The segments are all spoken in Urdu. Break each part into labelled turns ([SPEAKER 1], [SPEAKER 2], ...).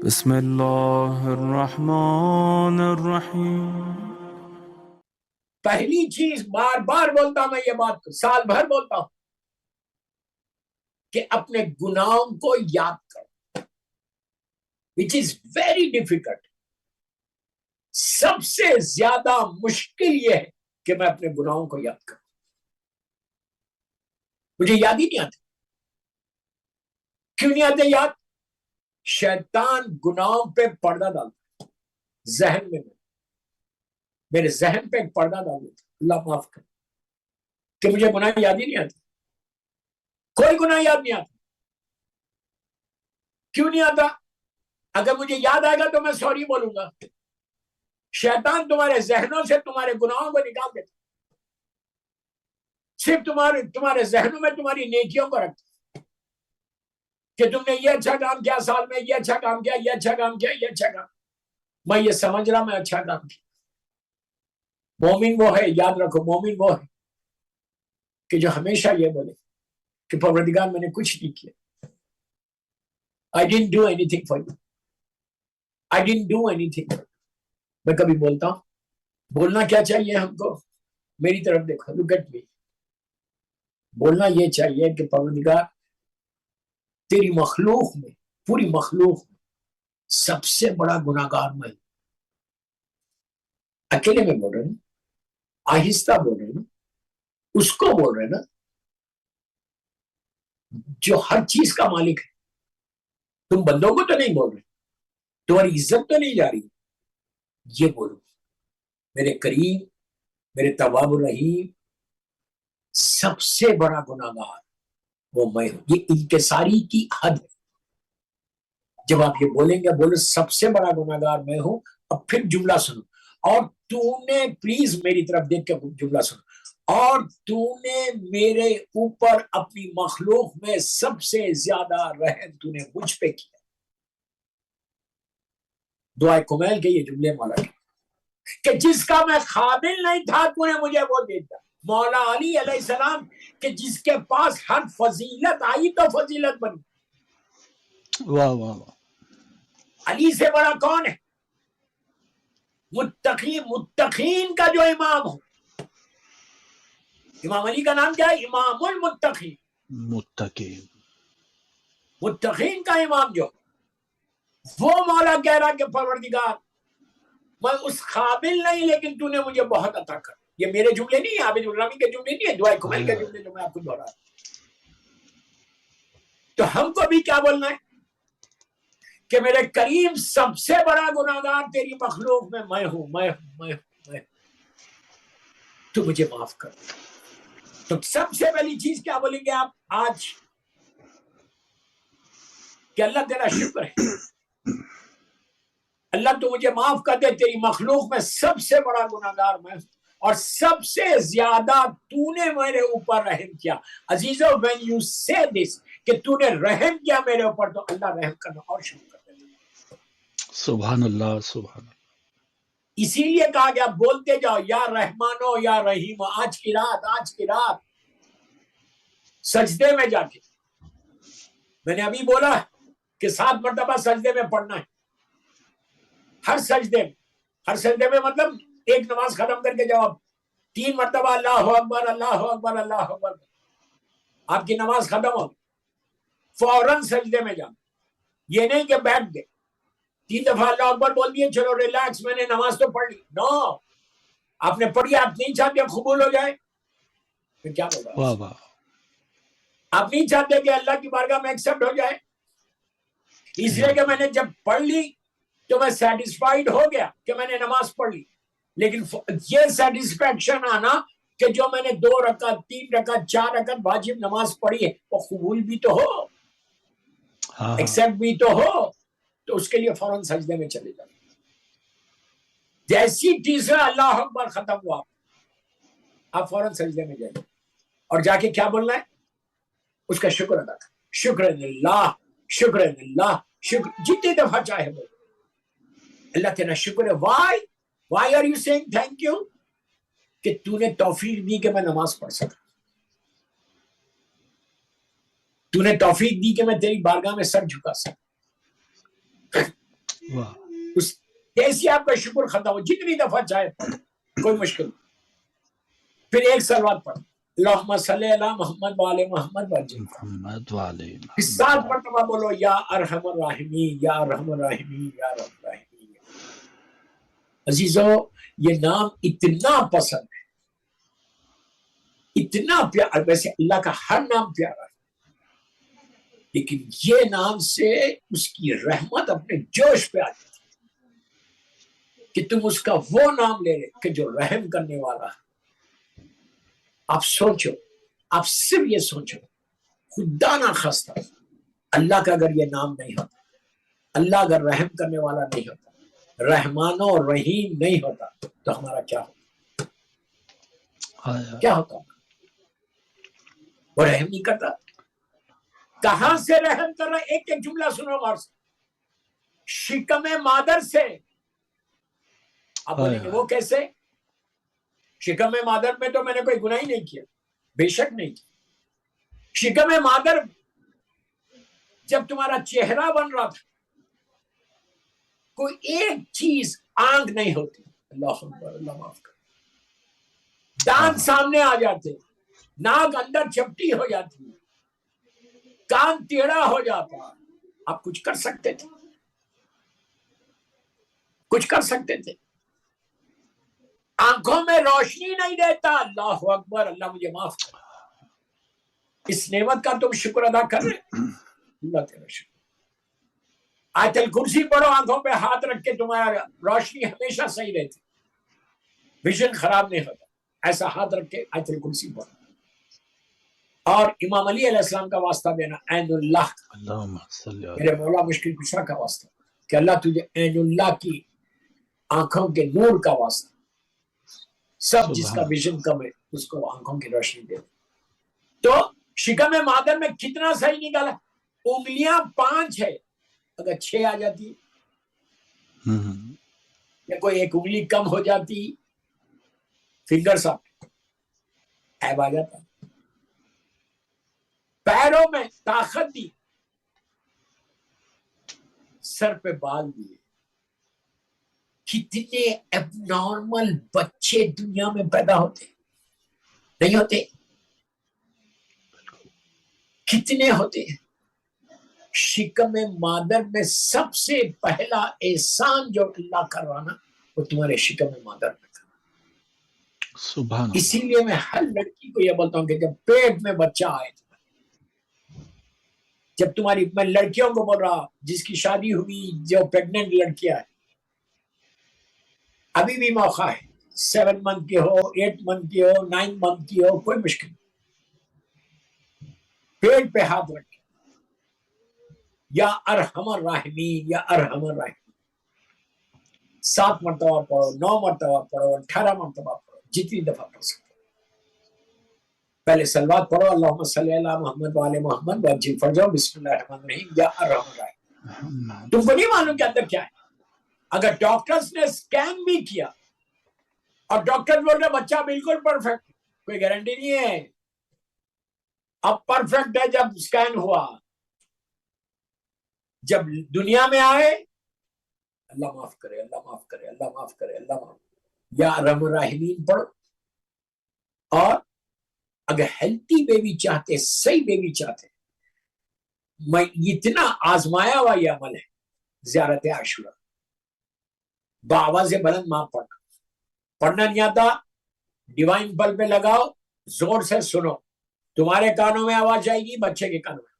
[SPEAKER 1] بسم اللہ الرحمن الرحیم۔
[SPEAKER 2] پہلی چیز بار بار بولتا ہوں میں یہ بات سال بھر بولتا ہوں کہ اپنے گناہوں کو یاد کرو، which is very difficult۔ سب سے زیادہ مشکل یہ ہے کہ میں اپنے گناہوں کو یاد کروں، مجھے یاد ہی نہیں آتے۔ کیوں نہیں آتے یاد؟ شیطان گناہوں پہ پردہ ڈالتا، ذہن میں میرے ذہن پہ ایک پردہ ڈال دیتا، اللہ معاف کر کہ مجھے گناہ یاد ہی نہیں آتے، کوئی گناہ یاد نہیں آتا۔ کیوں نہیں آتا؟ اگر مجھے یاد آئے گا تو میں سوری بولوں گا۔ شیطان تمہارے ذہنوں سے تمہارے گناہوں کو نکال دیتا، صرف تمہارے ذہنوں میں تمہاری نیکیوں کو رکھتا کہ تم نے یہ اچھا کام کیا سال میں، یہ اچھا کام کیا، یہ اچھا کام کیا، یہ اچھا کام، میں یہ سمجھ رہا میں اچھا کام کیا۔ مومن وہ ہے، یاد رکھو، مومن وہ ہے کہ جو ہمیشہ یہ بولے کہ پروردگار میں نے کچھ نہیں کیا، I didn't do anything for you, I didn't do anything for you۔ میں کبھی بولتا ہوں، بولنا کیا چاہیے ہم کو؟ میری طرف دیکھو، look at me۔ بولنا یہ چاہیے کہ پروردگار تیری مخلوق میں، پوری مخلوق میں سب سے بڑا گناہگار میں، اکیلے میں بول رہے ہیں، آہستہ بول رہے ہیں، اس کو بول رہے ہیں نا جو ہر چیز کا مالک ہے۔ تم بندوں کو تو نہیں بول رہے، تمہاری عزت تو نہیں جا رہی، یہ بولو میرے کریم، میرے تواب الرحیم، سب سے بڑا گناہگار وہ میں ہوں۔ یہ انکساری کی حد ہے۔ جب آپ یہ بولیں گے، بولو سب سے بڑا گناہگار میں ہوں، اب پھر جملہ سنو، اور تو نے، پلیز میری طرف دیکھ کے جملہ سنو، اور تو نے میرے اوپر اپنی مخلوق میں سب سے زیادہ رحم تو نے مجھ پہ کیا۔ دعائے کمیل کے یہ جملے مولا کے کہ جس کا میں قابل نہیں تھا تو نے مجھے وہ دے دیا۔ مولا علی علیہ السلام کہ جس کے پاس ہر فضیلت آئی تو فضیلت بنی۔
[SPEAKER 3] واہ واہ واہ،
[SPEAKER 2] علی سے بڑا کون ہے؟ متقین کا جو امام ہو، امام علی کا نام کیا ہے؟ امام المتقین،
[SPEAKER 3] متقی،
[SPEAKER 2] متقین کا امام جو، وہ مولا کہہ رہا کہ پروردگار میں اس قابل نہیں، لیکن تو نے مجھے بہت عطا کر۔ یہ میرے جملے نہیں ہیں، عابد الرحمن کے جملے نہیں ہیں، دعائے کمیل کے جملے جو میں آپ کو دہرا رہا ہوں۔ تو ہم کو بھی کیا بولنا ہے کہ میرے کریم سب سے بڑا گناہگار تیری مخلوق میں میں ہوں، میں ہوں، میں ہوں، میں تو مجھے معاف کر۔ تو سب سے پہلی چیز کیا بولیں گے آپ آج؟ کہ اللہ تیرا شکر ہے، اللہ تو مجھے معاف کر دے، تیری مخلوق میں سب سے بڑا گناہگار میں ہوں، اور سب سے زیادہ تو نے میرے اوپر رحم کیا۔ عزیزو when you say this کہ تو نے رحم کیا میرے اوپر، تو اللہ رحم کرنا اور شروع کر دے۔
[SPEAKER 3] سبحان اللہ سبحان اللہ۔
[SPEAKER 2] اسی لیے کہا گیا بولتے جاؤ یا رحمانو یا رحیم، آج کی رات سجدے میں جا کے، میں نے ابھی بولا کہ 7 مرتبہ سجدے میں پڑھنا ہے، ہر سجدے میں مطلب ایک نماز ختم کر کے جواب 3 مرتبہ اللہ اکبر اللہ اکبر اللہ اکبر، آپ کی نماز ختم ہو، فوراً سجدے میں جانا، یہ نہیں کہ بیٹھ گئے 3 دفعہ اللہ اکبر بول دیے چلو ریلیکس میں نے نماز تو پڑھ لی۔ نو، آپ نے پڑھی، آپ نہیں چاہتے قبول ہو جائے پھر کیا ہوگا؟
[SPEAKER 3] واہ واہ،
[SPEAKER 2] آپ نہیں چاہتے کہ اللہ کی بارگاہ میں ایکسپٹ ہو جائے، اس لیے کہ میں نے جب پڑھ لی تو میں سیٹسفائیڈ ہو گیا کہ میں نے نماز پڑھ لی، لیکن یہ سیٹسفیکشن آنا کہ جو میں نے 2 رکعت 3 رکعت 4 رکعت واجب نماز پڑھی ہے وہ قبول بھی تو ہو،
[SPEAKER 3] ہاں
[SPEAKER 2] ایکسپٹ بھی تو ہو، تو اس کے لیے فوراً سجدے میں چلے جائیں۔ جیسی تیسرا اللہ اکبر ختم ہوا آپ فوراً سجدے میں جائیں اور جا کے کیا بولنا ہے؟ اس کا شکر ادا کر، شکر اللہ، شکر اللہ، شکر جتنی دفعہ چاہے بولو، اللہ تیرا شکر ہے۔ Why are you saying thank you? کہ تو نے توفیق دی کہ میں نماز پڑھ سکا، تو نے توفیق دی کہ میں تیری بارگاہ میں سر جھکا سکا،
[SPEAKER 3] واہ
[SPEAKER 2] اس جیسی آپ کا شکر ختم ہو، جتنی دفعہ چاہے پڑھ، کوئی مشکل نہیں۔ پھر ایک سلوات پڑھ، اللہم صلی علی محمد وعلی محمد وجل،
[SPEAKER 3] محمد والے
[SPEAKER 2] پھر 7 مرتبہ بولو یا ارحم الراحمین یا ارحم الراحمین یا ارحم الراحمین۔ عزیزو یہ نام اتنا پسند ہے، اتنا پیارا، ویسے اللہ کا ہر نام پیارا ہے، لیکن یہ نام سے اس کی رحمت اپنے جوش پہ آ جاتی کہ تم اس کا وہ نام لے رہے کہ جو رحم کرنے والا ہے۔ آپ سوچو، آپ صرف یہ سوچو، خدا نہ خواستہ اللہ کا اگر یہ نام نہیں ہوتا، اللہ اگر رحم کرنے والا نہیں ہوتا، رحمان و رحیم نہیں ہوتا، تو ہمارا کیا ہوتا؟ کیا ہوتا؟ وہ رحم نہیں کرتا۔ کہاں سے رحم کر رہا؟ ایک ایک جملہ سنو غور سے، شکم مادر سے۔ آپ بولیں گے وہ کیسے؟ شکم مادر میں تو میں نے کوئی گناہ ہی نہیں کیا، بے شک نہیں کیا۔ شکم مادر جب تمہارا چہرہ بن رہا تھا، کوئی ایک چیز آنکھ نہیں ہوتی، اللہ اکبر، اللہ معاف کر، دانت سامنے آ جاتے، ناک اندر چپٹی ہو جاتی، کان ٹیڑھا ہو جاتا، آپ کچھ کر سکتے تھے؟ کچھ کر سکتے تھے؟ آنکھوں میں روشنی نہیں دیتا، اللہ اکبر، اللہ مجھے معاف کر۔ اس نعمت کا تم شکر ادا کر رہے؟ اللہ تیرا شکر۔ آیت الکرسی پڑھو، آنکھوں پہ ہاتھ رکھ کے، تمہارا روشنی ہمیشہ صحیح رہتی، ویژن خراب نہیں ہوتا، ایسا ہاتھ رکھ کے آیت الکرسی پڑھو۔ اور امام علی علیہ السلام کا واسطہ دینا، عین اللہ،
[SPEAKER 3] اللہم صلی
[SPEAKER 2] میرے مولا مشکل کشا کا واسطہ، کہ اللہ تجھے عین اللہ کی آنکھوں کے نور کا واسطہ، سب جس کا ویژن کم ہے اس کو آنکھوں کی روشنی دے۔ تو شکم مادر میں کتنا صحیح نکالا؟ انگلیاں 5 ہے، اگر 6 آ جاتی یا کوئی ایک انگلی کم ہو جاتی، فنگر سب عیب آ جاتا۔ پیروں میں طاقت دی، سر پہ بال دیے۔ کتنے اب نارمل بچے دنیا میں پیدا ہوتے نہیں ہوتے؟ کتنے ہوتے ہیں؟ شکم مادر میں سب سے پہلا احسان جو اللہ کروانا، وہ تمہارے شکم مادر میں کروانا۔
[SPEAKER 3] سبحان
[SPEAKER 2] اسی
[SPEAKER 3] اللہ۔
[SPEAKER 2] لیے میں ہر لڑکی کو یہ بولتا ہوں کہ جب پیٹ میں بچہ آئے، جب تمہاری، میں لڑکیوں کو بول رہا جس کی شادی ہوئی، جو پیگننٹ لڑکیاں ہیں، ابھی بھی موقع ہے، 7 منتھ کی ہو، 8 منتھ کی ہو، 9 منتھ کی ہو، کوئی مشکل نہیں، پیٹ پہ ہاتھ رکھے، یا ارحم الراحمین، یا ارحم الراحمین، 7 مرتبہ پڑھو، 9 مرتبہ پڑھو، 18 مرتبہ پڑھو، جتنی دفعہ پڑھ سکتے۔ پہلے سلوات پڑھو، اللہم صلی علی محمد وعلی محمد وعجل فرجو، بسم اللہ الرحمن الرحیم، یا ارحم الراحمین۔ تم کو نہیں معلوم کہ اندر کیا ہے؟ اگر ڈاکٹرز نے اسکین بھی کیا اور ڈاکٹر بول رہے بچہ بالکل پرفیکٹ، کوئی گارنٹی نہیں ہے اب پرفیکٹ ہے۔ جب اسکین ہوا، جب دنیا میں آئے، اللہ معاف کرے، اللہ معاف کرے، اللہ معاف کرے، اللہ معاف، یا ارحم الراحمین پڑھو۔ اور اگر ہیلتھی بیبی چاہتے، صحیح بیبی چاہتے، میں اتنا آزمایا ہوا یہ عمل ہے، زیارت عاشورہ، بآواز بلند ماں پڑھنا، پڑھنا نہیں آتا، ڈیوائن بل پہ لگاؤ، زور سے سنو، تمہارے کانوں میں آواز جائے گی، بچے کے کانوں میں،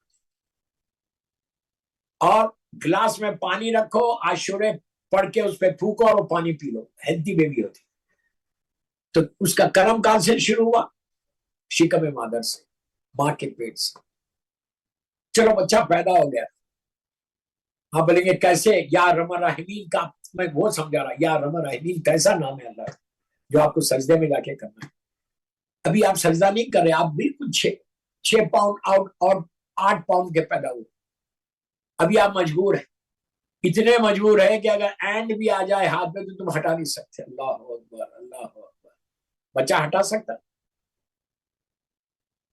[SPEAKER 2] اور گلاس میں پانی رکھو، عاشورے پڑھ کے اس پہ پھونکو اور وہ پانی پی لو، ہیلتھی بیبی ہوتی۔ تو اس کا کرم کہاں سے شروع ہوا؟ شکم مادر سے، ماں کے پیٹ سے۔ چلو بچہ پیدا ہو گیا، ہاں بولیں گے کیسے؟ یا ارحم الراحمین کا میں وہ سمجھا رہا، یا ارحم الراحمین کیسا نام ہے اللہ کا جو آپ کو سجدے میں جا کے کرنا ہے۔ ابھی آپ سجدہ نہیں کر رہے، آپ بالکل 6 پاؤنڈ آؤٹ اور 8 پاؤنڈ کے پیدا ہوئے، ابھی آپ مجبور ہیں، اتنے مجبور ہے کہ اگر اینڈ بھی آ جائے ہاتھ میں تو تم ہٹا نہیں سکتے۔ اللہ اکبر، اللہ اکبر۔ بچہ ہٹا سکتا؟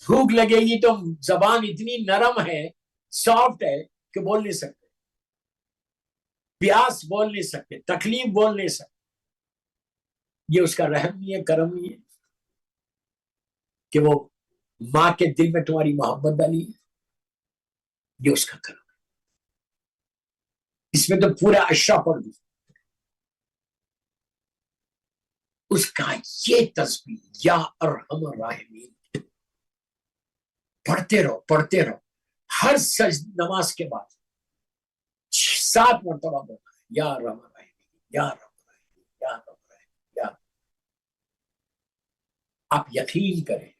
[SPEAKER 2] بھوک لگے گی تو زبان اتنی نرم ہے، سافٹ ہے کہ بول نہیں سکتے، پیاس بول نہیں سکتے، تکلیف بول نہیں سکتے. یہ اس کا رحم نہیں ہے، کرم نہیں ہے کہ وہ ماں کے دل میں تمہاری محبت ڈالی ہے. یہ اس کا کرم ہے. اس میں تو پورا اشرا پڑھ دوں. اس کا یہ تسبیح یا ارحم الراحمین پڑھتے رہو. ہر نماز کے بعد 7 مرتبہ بولنا ہے یا ارحم الراحمین، یا ارحم الراحمین، یا ارحم الراحمین، یا. آپ یقین کریں،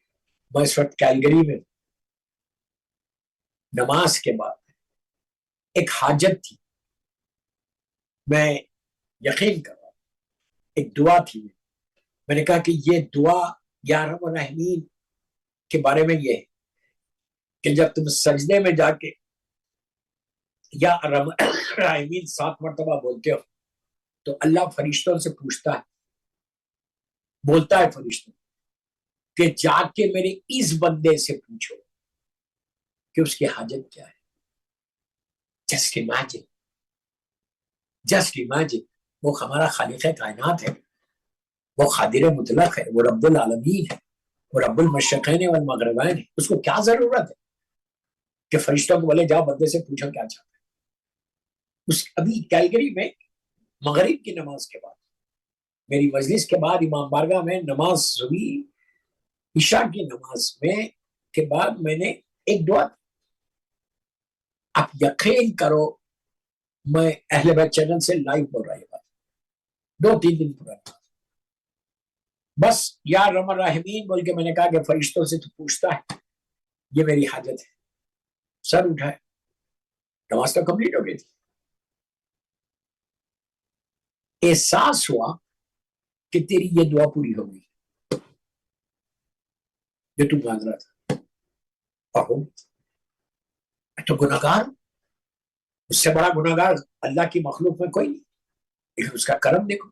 [SPEAKER 2] میں اس وقت کیلگری میں نماز کے بعد ایک حاجت تھی، میں یقین کر رہا ہوں، ایک دعا تھی. میں نے کہا کہ یہ دعا یا ارحم الراحمین کے بارے میں یہ ہے کہ جب تم سجدے میں جا کے یا ارحم الراحمین 7 مرتبہ بولتے ہو تو اللہ فرشتوں سے پوچھتا ہے، بولتا ہے فرشتوں کہ جا کے میرے اس بندے سے پوچھو کہ اس کی حاجت کیا ہے. جسٹ امیجن وہ ہمارا خالق کائنات ہے، وہ قادر مطلق ہے، وہ رب العالمین ہے، وہ رب المشرقین والمغربین ہے. اس کو کیا ضرورت ہے کہ فرشتوں کو بولے جاؤ بندے سے پوچھو کیا چاہتا ہے. ابھی کیلگری میں مغرب کی نماز کے بعد، میری مجلس کے بعد امام بارگاہ میں نماز ضروری عشاء کی نماز میں کے بعد میں نے ایک دعا دی. آپ یقین کرو میں اہل بیت چینل سے لائیو بول رہا یہ بات 2-3 دن پرانا. بس یا ارحم الراحمین بول کے میں نے کہا کہ فرشتوں سے تو پوچھتا ہے یہ میری حاجت ہے. سر اٹھائے، نماز تو کمپلیٹ ہو گئی تھی. احساس ہوا کہ تیری یہ دعا پوری ہو گئی جو تم مانگ رہا تھا. اور میں تو گناہگار ہوں، اس سے بڑا گناہگار اللہ کی مخلوق میں کوئی نہیں. لیکن اس کا کرم دیکھو،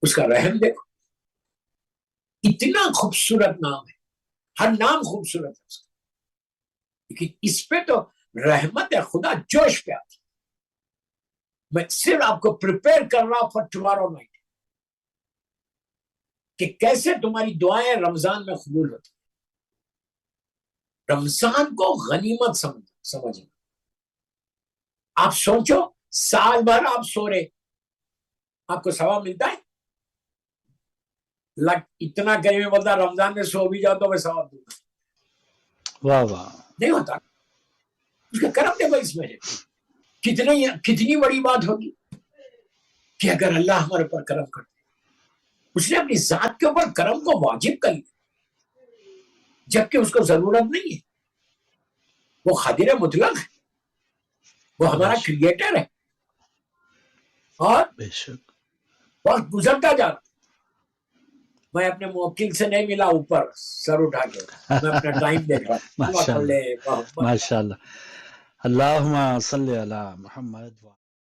[SPEAKER 2] اس کا رحم دیکھو. اتنا خوبصورت نام ہے، ہر نام خوبصورت ہے اس کا، لیکن اس پہ تو رحمت خدا جوش پہ آتی. میں صرف آپ کو پریپیئر کر رہا ہوں فار ٹمارو نائٹ کہ کیسے تمہاری دعائیں رمضان میں قبول ہوتی. رمضان کو غنیمت سمجھیں. آپ سوچو سال بھر آپ سو رہے، آپ کو ثواب ملتا ہے؟ اتنا کہیں میں بولتا رمضان میں سو بھی جاؤ تو میں ثواب دوں گا.
[SPEAKER 3] واہ واہ.
[SPEAKER 2] نہیں ہوتا. اس کا کرم دیکھو اس میں کتنی بڑی بات ہوگی کہ اگر اللہ ہمارے اوپر کرم کرتے. اس نے اپنی ذات کے اوپر کرم کو واجب کر لیا جبکہ اس کو ضرورت نہیں ہے. وہ قادر مطلق ہے، وہ ہمارا کریٹر ہے. اور
[SPEAKER 3] بے شک
[SPEAKER 2] وقت گزرتا جا رہا. میں اپنے موکل سے نہیں ملا، اوپر سر اٹھا کے میں اپنا ٹائم دیکھ رہا.
[SPEAKER 3] ماشاء اللہ. اللہم صلی علی محمد.